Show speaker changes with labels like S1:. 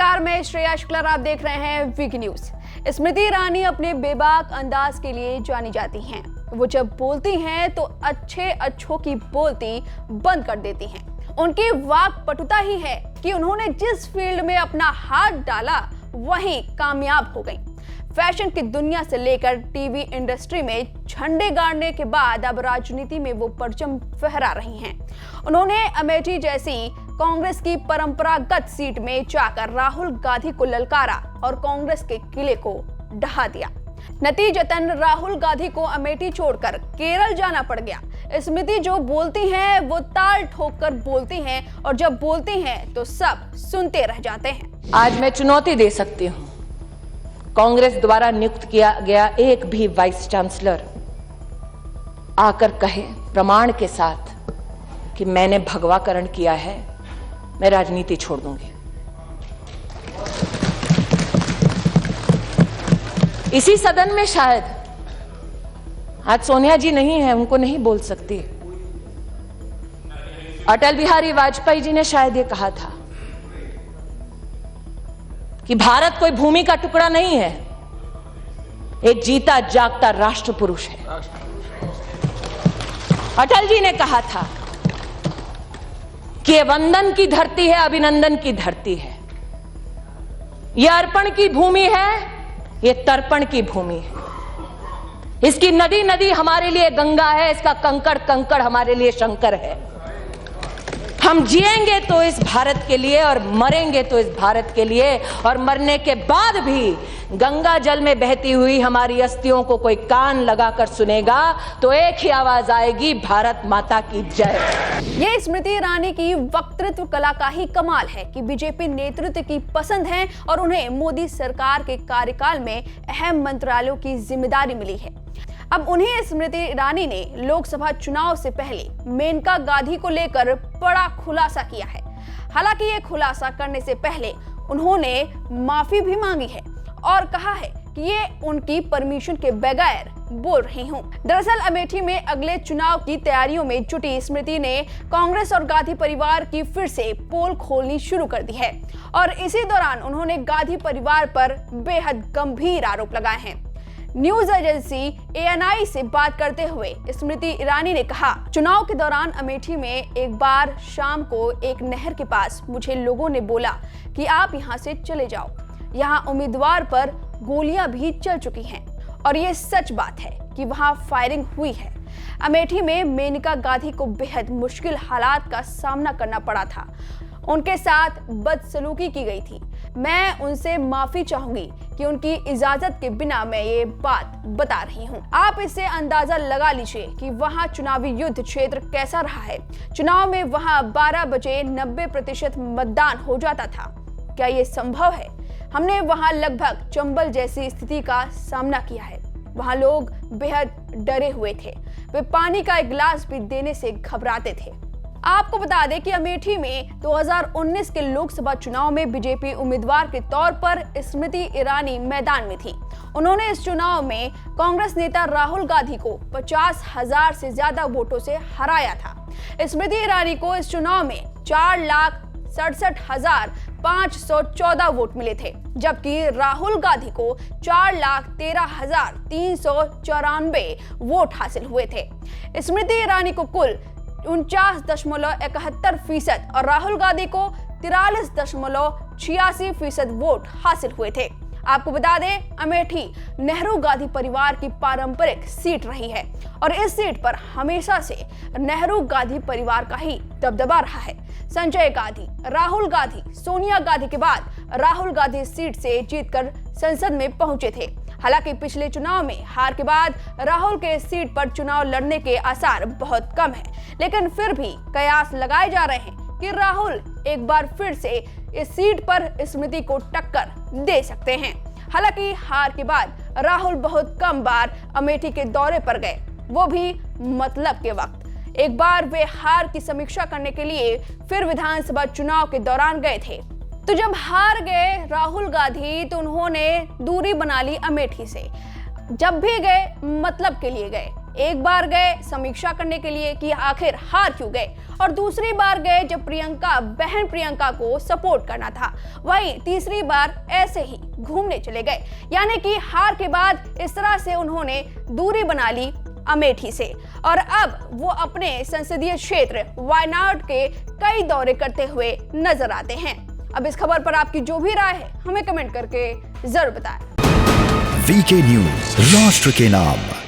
S1: नमस्कार, मैं श्रेया शुक्ला, आप देख रहे हैं वीक न्यूज। स्मृति ईरानी अपने बेबाक अंदाज के लिए जानी जाती हैं। वो जब बोलती हैं तो अच्छों की बोलती बंद कर देती हैं। उनकी वाक पटुता ही है कि उन्होंने जिस फील्ड में अपना हाथ डाला वहीं कामयाब हो गई। फैशन की दुनिया से लेकर टीवी इंडस्ट्री में झंडे गाड़ने के बाद अब राजनीति में वो परचम फहरा रही हैं। उन्होंने अमेठी जैसी कांग्रेस की परंपरागत सीट में जाकर राहुल गांधी को ललकारा और कांग्रेस के किले को ढहा दिया। नतीजतन राहुल गांधी को अमेठी छोड़कर केरल जाना पड़ गया। स्मृति जो बोलती हैं वो ताल ठोक कर बोलती हैं और जब बोलती हैं तो सब सुनते रह जाते हैं।
S2: आज मैं चुनौती दे सकती हूँ, कांग्रेस द्वारा नियुक्त किया गया एक भी वाइस चांसलर आकर कहे प्रमाण के साथ कि मैंने भगवाकरण किया है, मैं राजनीति छोड़ दूंगी। इसी सदन में शायद आज सोनिया जी नहीं है, उनको नहीं बोल सकती। अटल बिहारी वाजपेयी जी ने शायद ये कहा था कि भारत कोई भूमि का टुकड़ा नहीं है, एक जीता जागता राष्ट्र पुरुष है। अटल जी ने कहा था कि ये वंदन की धरती है, अभिनंदन की धरती है, ये अर्पण की भूमि है, ये तर्पण की भूमि है। इसकी नदी नदी हमारे लिए गंगा है, इसका कंकड़ कंकड़ हमारे लिए शंकर है। हम जिएंगे तो इस भारत के लिए और मरेंगे तो इस भारत के लिए, और मरने के बाद भी गंगा जल में बहती हुई हमारी अस्थियों को कोई कान लगाकर सुनेगा तो एक ही आवाज आएगी, भारत माता की जय।
S1: ये स्मृति ईरानी की वक्तृत्व कला का ही कमाल है कि बीजेपी नेतृत्व की पसंद है और उन्हें मोदी सरकार के कार्यकाल में अहम मंत्रालयों की जिम्मेदारी मिली है। अब उन्हें स्मृति ईरानी ने लोकसभा चुनाव से पहले मेनका गांधी को लेकर बड़ा खुलासा किया है। हालांकि ये खुलासा करने से पहले उन्होंने माफी भी मांगी है और कहा है कि ये उनकी परमिशन के बगैर बोल रही हूँ। दरअसल अमेठी में अगले चुनाव की तैयारियों में जुटी स्मृति ने कांग्रेस और गांधी परिवार की फिर से पोल खोलनी शुरू कर दी है और इसी दौरान उन्होंने गांधी परिवार पर बेहद गंभीर आरोप लगाए हैं। न्यूज एजेंसी ANI से बात करते हुए स्मृति ईरानी ने कहा, चुनाव के दौरान अमेठी में एक बार शाम को एक नहर के पास मुझे लोगों ने बोला कि आप यहां से चले जाओ, यहां उम्मीदवार पर गोलियां भी चल चुकी हैं और ये सच बात है कि वहां फायरिंग हुई है। अमेठी में मेनका गांधी को बेहद मुश्किल हालात का सामना करना पड़ा था, उनके साथ बदसलूकी की गई थी। मैं उनसे माफी चाहूंगी कि उनकी इजाजत के बिना मैं ये बात बता रही हूँ। आप इससे अंदाजा लगा लीजिए कि वहाँ चुनावी युद्ध क्षेत्र कैसा रहा है। चुनाव में वहाँ 12 बजे 90% मतदान हो जाता था। क्या ये संभव है? हमने वहाँ लगभग चंबल जैसी स्थिति का सामना किया है। वहाँ लोग बेहद डरे हुए थे, वे पानी का एक गिलास भी देने से घबराते थे। आपको बता दें कि अमेठी में 2019 के लोकसभा चुनाव में बीजेपी उम्मीदवार के तौर पर स्मृति ईरानी मैदान में थी। उन्होंने इस चुनाव में कांग्रेस नेता राहुल गांधी को 50,000 से ज्यादा वोटों से हराया था। स्मृति ईरानी को इस चुनाव में 4,67,514 वोट मिले थे, जबकि राहुल गांधी को 4,13,394 वोट हासिल हुए थे। स्मृति ईरानी को कुल 49.71% और राहुल गांधी को 43.86% वोट हासिल हुए थे। आपको बता दें, अमेठी नेहरू गांधी परिवार की पारंपरिक सीट रही है और इस सीट पर हमेशा से नेहरू गांधी परिवार का ही दबदबा रहा है। संजय गांधी, राहुल गांधी, सोनिया गांधी के बाद राहुल गांधी इस सीट से जीतकर संसद में पहुंचे थे। हालांकि पिछले चुनाव में हार के बाद राहुल के इस सीट पर चुनाव लड़ने के आसार बहुत कम है, लेकिन फिर भी कयास लगाए जा रहे हैं कि राहुल एक बार फिर से इस सीट पर स्मृति को टक्कर दे सकते हैं। हालांकि हार के बाद राहुल बहुत कम बार अमेठी के दौरे पर गए, वो भी मतलब के वक्त। एक बार वे हार की समीक्षा करने के लिए फिर विधानसभा चुनाव के दौरान गए थे। तो जब हार गए राहुल गांधी तो उन्होंने दूरी बना ली अमेठी से। जब भी गए मतलब के लिए गए, एक बार गए समीक्षा करने के लिए कि आखिर हार क्यों गए, और दूसरी बार गए जब प्रियंका बहन प्रियंका को सपोर्ट करना था। वहीं तीसरी बार ऐसे ही घूमने चले गए, यानी कि हार के बाद इस तरह से उन्होंने दूरी बना ली अमेठी से, और अब वो अपने संसदीय क्षेत्र वायनाड के कई दौरे करते हुए नजर आते हैं। अब इस खबर पर आपकी जो भी राय है हमें कमेंट करके जरूर बताएं।
S3: वीके न्यूज, राष्ट्र के नाम।